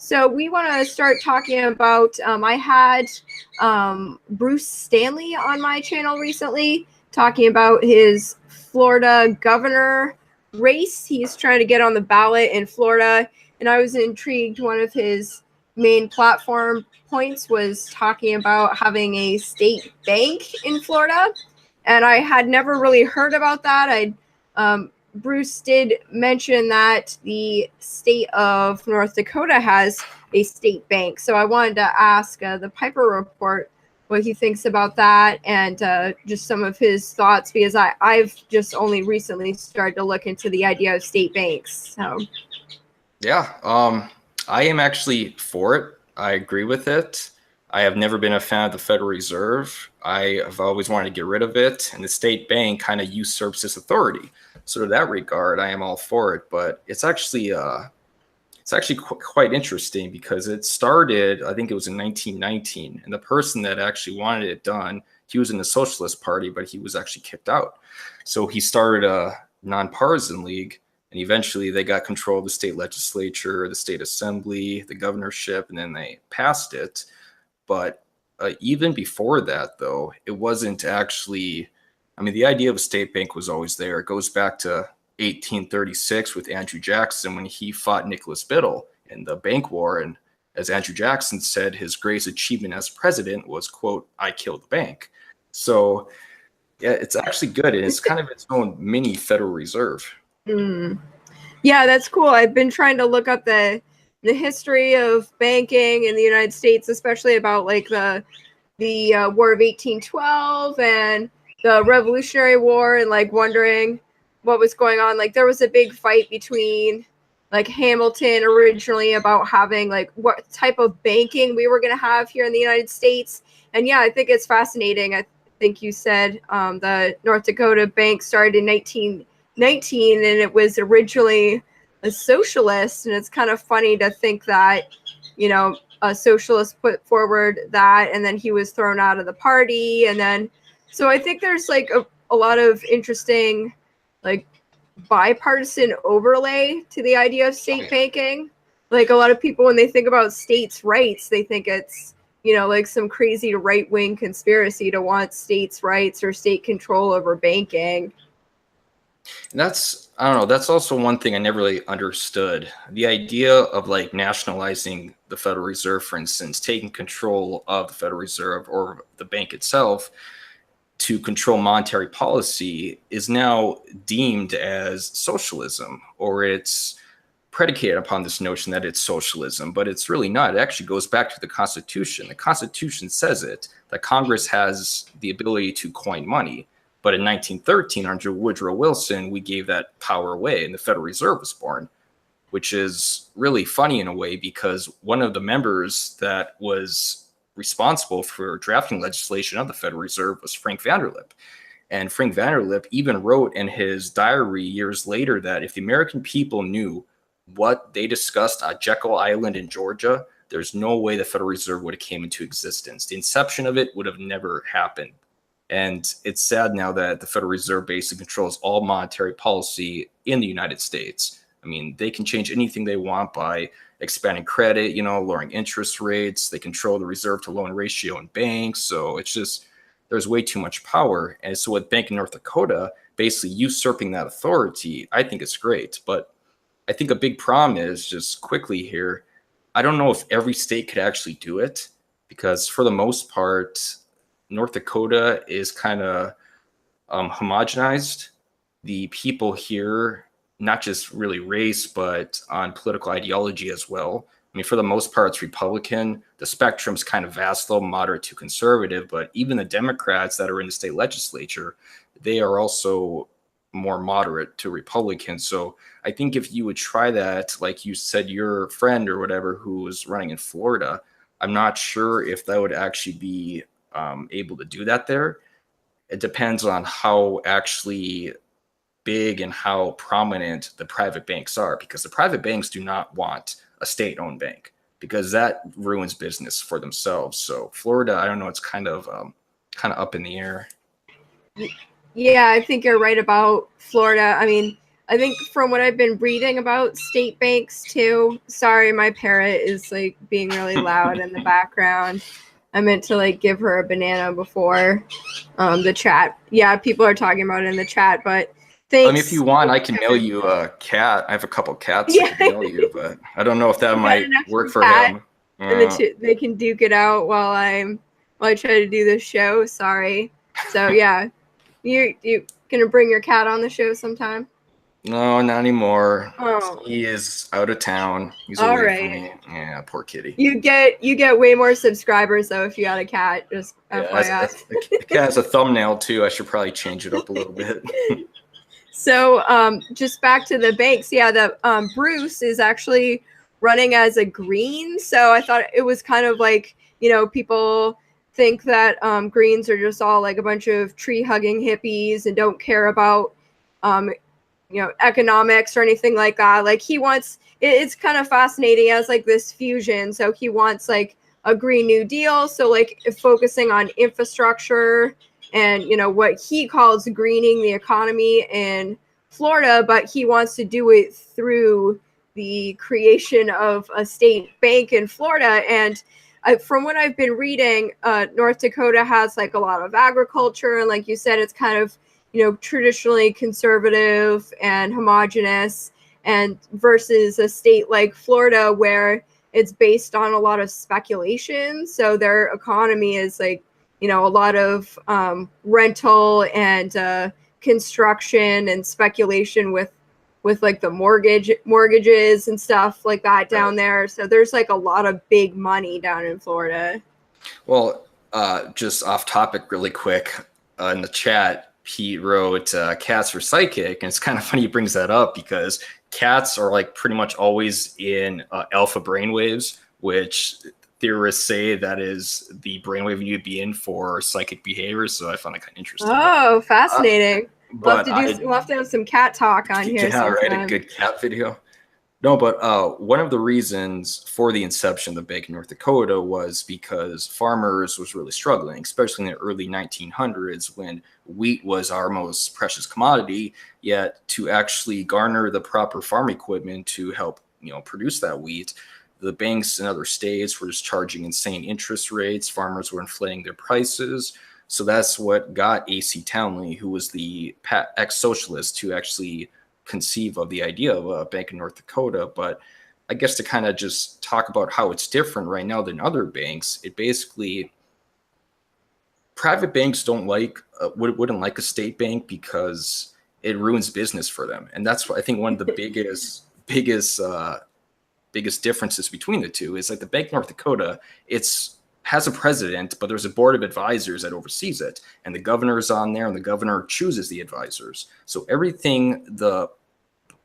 So we want to start talking about, I had Bruce Stanley on my channel recently talking about his Florida governor race. He's trying to get on the ballot in Florida. And I was intrigued. One of his main platform points was talking about having a state bank in Florida. And I had never really heard about that. Bruce did mention that the state of North Dakota has a state bank. So I wanted to ask the Piper Report what he thinks about that and just some of his thoughts, because I've just only recently started to look into the idea of state banks. So, yeah, I am actually for it. I agree with it. I have never been a fan of the Federal Reserve. I have always wanted to get rid of it, and the state bank kind of usurps its authority. So to that regard, I am all for it. But it's actually quite interesting because it started, I think it was in 1919, and the person that actually wanted it done, he was in the Socialist Party, but he was actually kicked out. So he started a nonpartisan league, and eventually they got control of the state legislature, the state assembly, the governorship, and then they passed it. But even before that, though, it wasn't actually, I mean, the idea of a state bank was always there. It goes back to 1836 with Andrew Jackson when he fought Nicholas Biddle in the bank war. And as Andrew Jackson said, his greatest achievement as president was, quote, "I killed the bank." So, yeah, it's actually good. And it's kind of its own mini Federal Reserve. Yeah, that's cool. I've been trying to look up the history of banking in the United States, especially about like the War of 1812 and the Revolutionary War, and like wondering what was going on. Like there was a big fight between like Hamilton originally about having like what type of banking we were going to have here in the United States. And yeah, I think it's fascinating. I think you said the North Dakota Bank started in 1919 and it was originally a socialist, and it's kind of funny to think that, you know, a socialist put forward that and then he was thrown out of the party. And then so I think there's like a lot of interesting like bipartisan overlay to the idea of state banking. Like a lot of people, when they think about states' rights, they think it's, you know, like some crazy right-wing conspiracy to want states' rights or state control over banking. And that's, I don't know, that's also one thing I never really understood. The idea of like nationalizing the Federal Reserve, for instance, taking control of the Federal Reserve or the bank itself to control monetary policy is now deemed as socialism, or it's predicated upon this notion that it's socialism, but it's really not. It actually goes back to the Constitution. The Constitution says it, that Congress has the ability to coin money. But in 1913, under Woodrow Wilson, we gave that power away and the Federal Reserve was born, which is really funny in a way because one of the members that was responsible for drafting legislation of the Federal Reserve was Frank Vanderlip. And Frank Vanderlip even wrote in his diary years later that if the American people knew what they discussed on Jekyll Island in Georgia, there's no way the Federal Reserve would have came into existence. The inception of it would have never happened. And it's sad now that the Federal Reserve basically controls all monetary policy in the United States. I mean, they can change anything they want by expanding credit, you know, lowering interest rates. They control the reserve to loan ratio in banks. So it's just, there's way too much power. And so with Bank of North Dakota basically usurping that authority, I think it's great. But I think a big problem is, just quickly here, I don't know if every state could actually do it, because for the most part, North Dakota is kind of homogenized. The people here, not just really race, but on political ideology as well. I mean, for the most part, it's Republican. The spectrum's kind of vast, though, moderate to conservative. But even the Democrats that are in the state legislature, they are also more moderate to Republican. So I think if you would try that, like you said, your friend or whatever who was running in Florida, I'm not sure if that would actually be able to do that there. It depends on how actually big and how prominent the private banks are, because the private banks do not want a state-owned bank because that ruins business for themselves. So Florida, I don't know, it's kind of up in the air. Yeah, I think you're right about Florida. I mean, I think from what I've been reading about state banks too. Sorry, my parrot is like being really loud in the background. I meant to like give her a banana before the chat. Yeah, people are talking about it in the chat, but thanks. I mean, if you want, I can mail you a cat. I have a couple cats I can mail you, but I don't know if that might work for him. And they can duke it out while I try to do this show. Sorry. So yeah, you gonna bring your cat on the show sometime? No, not anymore. Oh. He is out of town. He's All away right. from me. Yeah, poor kitty. You get way more subscribers though if you got a cat. Just FYI. The cat has a thumbnail too. I should probably change it up a little bit. So just back to the banks. Yeah, the Bruce is actually running as a green. So I thought it was kind of like, you know, people think that Greens are just all like a bunch of tree hugging hippies and don't care about you know, economics or anything like that. Like he wants it's kind of fascinating as like this fusion. So he wants like a Green New Deal. So like focusing on infrastructure and, you know, what he calls greening the economy in Florida, but he wants to do it through the creation of a state bank in Florida. And from what I've been reading, North Dakota has like a lot of agriculture. And like you said, it's kind of, you know, traditionally conservative and homogenous, and versus a state like Florida where it's based on a lot of speculation. So their economy is like, you know, a lot of rental and construction and speculation with like the mortgages and stuff like that down there. So there's like a lot of big money down in Florida. Well, just off topic really quick, in the chat, Pete wrote cats are psychic, and it's kind of funny he brings that up because cats are like pretty much always in alpha brainwaves, which theorists say that is the brainwave you'd be in for psychic behavior. So I found it kind of interesting. Oh, fascinating. We'll but we'll have to have some cat talk on here. Yeah, right. A good cat video. No, but one of the reasons for the inception of the bank in North Dakota was because farmers was really struggling, especially in the early 1900s when wheat was our most precious commodity. Yet to actually garner the proper farm equipment to help, you know, produce that wheat, the banks in other states were just charging insane interest rates. Farmers were inflating their prices. So that's what got A.C. Townley, who was the ex-socialist, to actually conceive of the idea of a bank in North Dakota. But I guess to kind of just talk about how it's different right now than other banks, it basically, private banks don't like, wouldn't like a state bank because it ruins business for them. And that's what I think one of the biggest differences between the two is like the Bank of North Dakota, has a president, but there's a board of advisors that oversees it, and the governor is on there, and the governor chooses the advisors. So everything the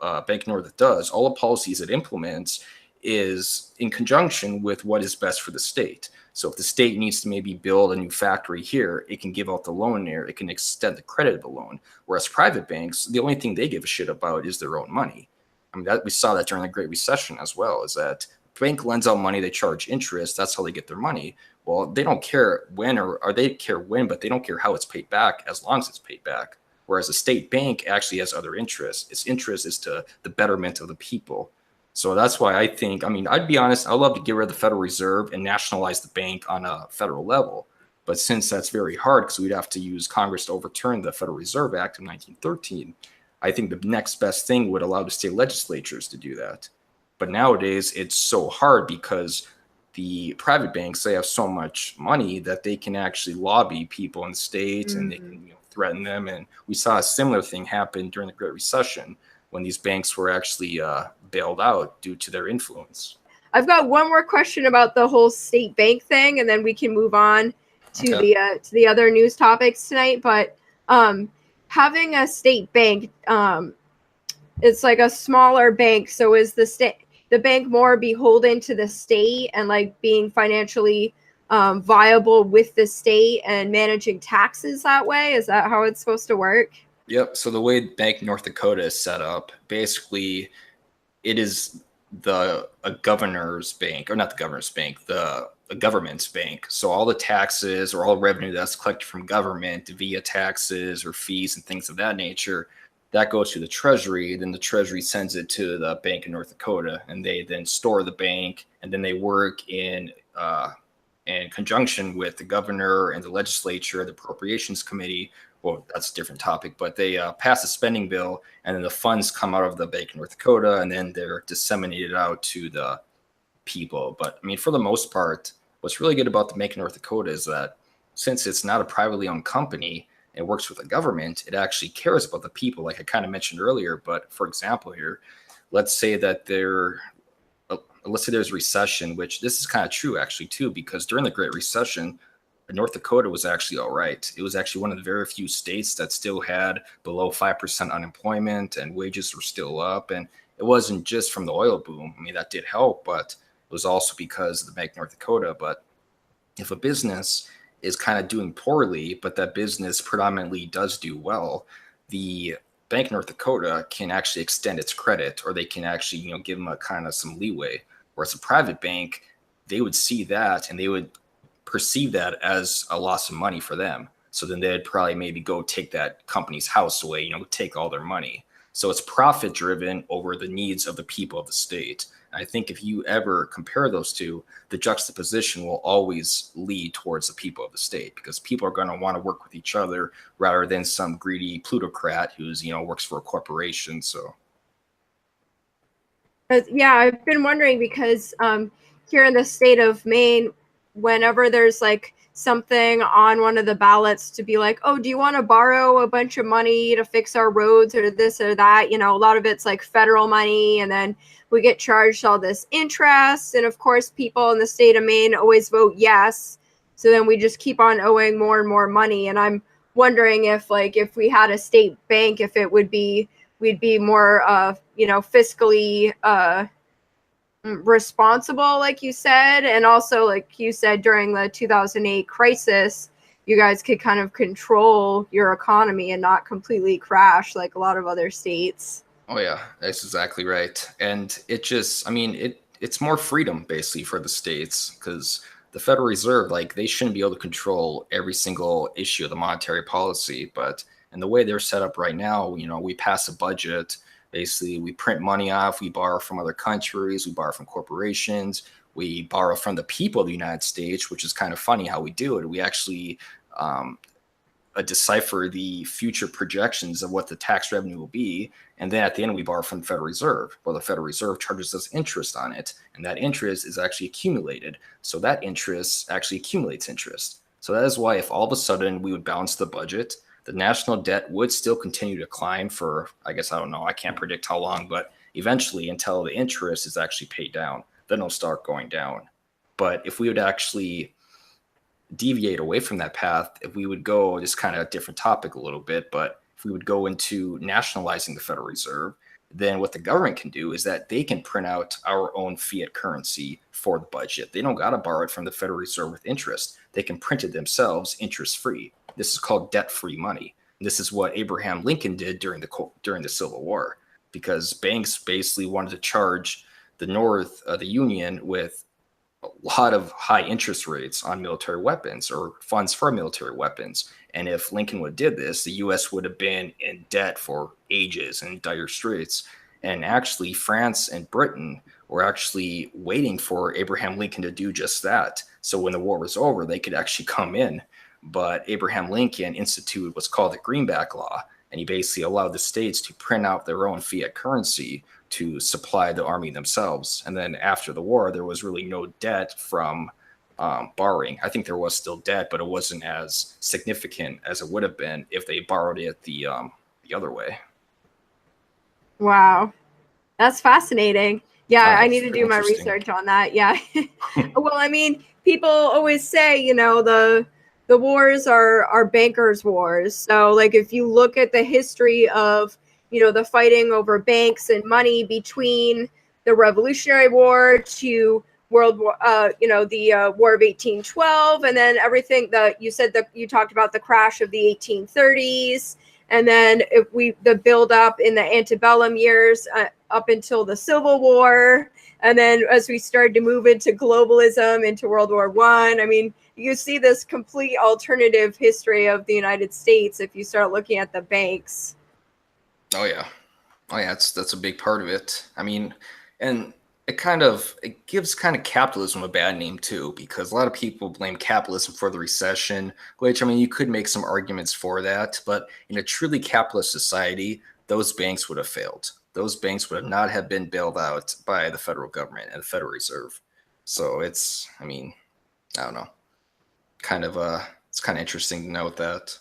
Bank of North does, all the policies it implements, is in conjunction with what is best for the state. So if the state needs to maybe build a new factory here, it can give out the loan there, it can extend the credit of the loan. Whereas private banks, the only thing they give a shit about is their own money. I mean, we saw that during the Great Recession as well, is that bank lends out money, they charge interest, that's how they get their money. Well, they don't care when, or they care when, but they don't care how it's paid back as long as it's paid back. Whereas a state bank actually has other interests. Its interest is to the betterment of the people. So that's why I think, I mean, I'd be honest, I'd love to get rid of the Federal Reserve and nationalize the bank on a federal level. But since that's very hard because we'd have to use Congress to overturn the Federal Reserve Act of 1913, I think the next best thing would allow the state legislatures to do that. But nowadays, it's so hard because the private banks, they have so much money that they can actually lobby people in the state and they can, you know, threaten them. And we saw a similar thing happen during the Great Recession when these banks were actually bailed out due to their influence. I've got one more question about the whole state bank thing, and then we can move on to the other news topics tonight. But having a state bank, it's like a smaller bank. So is the bank more beholden to the state and like being financially viable with the state and managing taxes that way? Is that how it's supposed to work? Yep. So the way Bank North Dakota is set up, basically, it is a governor's bank, or not the governor's bank, a government's bank. So all the taxes or all revenue that's collected from government via taxes or fees and things of that nature that goes to the Treasury. Then the Treasury sends it to the Bank of North Dakota, and they then store the bank, and then they work in conjunction with the governor and the legislature, the appropriations committee. Well, that's a different topic, but they pass a spending bill, and then the funds come out of the Bank of North Dakota, and then they're disseminated out to the people. But I mean, for the most part, what's really good about the Bank of North Dakota is that since it's not a privately owned company, it works with the government, it actually cares about the people, like I kind of mentioned earlier. But for example, here, let's say that let's say there's a recession, which this is kind of true actually too, because during the Great Recession, North Dakota was actually all right. It was actually one of the very few states that still had below 5% unemployment, and wages were still up. And it wasn't just from the oil boom. I mean, that did help, but it was also because of the Bank of North Dakota. But if a business is kind of doing poorly, but that business predominantly does do well, the Bank of North Dakota can actually extend its credit, or they can actually, give them a kind of some leeway. Whereas a private bank, they would see that and they would perceive that as a loss of money for them. So then they'd probably maybe go take that company's house away, take all their money. So it's profit driven over the needs of the people of the state. I think if you ever compare those two, the juxtaposition will always lead towards the people of the state, because people are going to want to work with each other rather than some greedy plutocrat who's, works for a corporation. So. Yeah, I've been wondering because here in the state of Maine, whenever there's like something on one of the ballots to be like, oh, do you want to borrow a bunch of money to fix our roads or this or that? A lot of it's like federal money, and then we get charged all this interest. And of course, people in the state of Maine always vote yes. So then we just keep on owing more and more money. And I'm wondering if we had a state bank, if it would be, we'd be more, fiscally responsible, like you said. And also, like you said, during the 2008 crisis, you guys could kind of control your economy and not completely crash like a lot of other states. Oh yeah, that's exactly right. And it just, it's more freedom basically for the states, because the Federal Reserve, they shouldn't be able to control every single issue of the monetary policy. But in the way they're set up right now, we pass a budget. Basically, we print money off, we borrow from other countries, we borrow from corporations, we borrow from the people of the United States, which is kind of funny how we do it. We actually decipher the future projections of what the tax revenue will be. And then at the end, we borrow from the Federal Reserve. Well, the Federal Reserve charges us interest on it. And that interest is actually accumulated. So that interest actually accumulates interest. So that is why if all of a sudden we would balance the budget, the national debt would still continue to climb for, I guess, I don't know, I can't predict how long, but eventually until the interest is actually paid down, then it'll start going down. But if we would actually deviate away from that path, if we would go, just kind of a different topic a little bit, but if we would go into nationalizing the Federal Reserve, then what the government can do is that they can print out our own fiat currency for the budget. They don't got to borrow it from the Federal Reserve with interest. They can print it themselves interest-free. This is called debt-free money. And this is what Abraham Lincoln did during the Civil War, because banks basically wanted to charge the North, the Union, with a lot of high interest rates on military weapons or funds for military weapons. And if Lincoln would have did this, the U.S. would have been in debt for ages and in dire straits. And actually, France and Britain were actually waiting for Abraham Lincoln to do just that. So when the war was over, they could actually come in. But Abraham Lincoln instituted what's called the Greenback Law, and he basically allowed the states to print out their own fiat currency to supply the army themselves. And then after the war, there was really no debt from borrowing. I think there was still debt, but it wasn't as significant as it would have been if they borrowed it the other way. Wow, that's fascinating. Yeah, I need to do my interesting. research on that. Yeah. Well, people always say, the wars are bankers' wars. So, if you look at the history of, the fighting over banks and money between the Revolutionary War to World War, the War of 1812, and then everything that you said, that you talked about the crash of the 1830s, and then the build up in the antebellum years up until the Civil War, and then as we started to move into globalism, into World War I. You see this complete alternative history of the United States if you start looking at the banks. Oh yeah. Oh yeah, that's a big part of it. I mean, and it gives kind of capitalism a bad name too, because a lot of people blame capitalism for the recession, which I mean you could make some arguments for that, but in a truly capitalist society, those banks would have failed. Those banks would not have been bailed out by the federal government and the Federal Reserve. So I mean, I don't know, kind of it's kind of interesting to note that.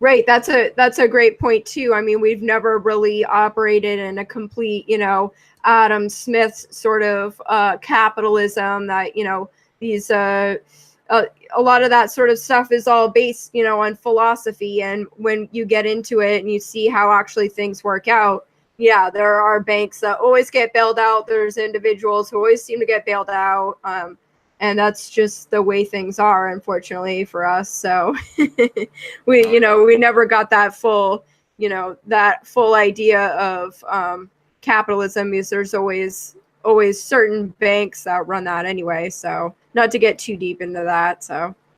Right. That's a great point too. I mean, we've never really operated in a complete, Adam Smith sort of capitalism that, these uh, a lot of that sort of stuff is all based, on philosophy. And when you get into it and you see how actually things work out, yeah, there are banks that always get bailed out. There's individuals who always seem to get bailed out. And that's just the way things are, unfortunately, for us. So we never got that full, that full idea of capitalism, because there's always certain banks that run that anyway. So not to get too deep into that. So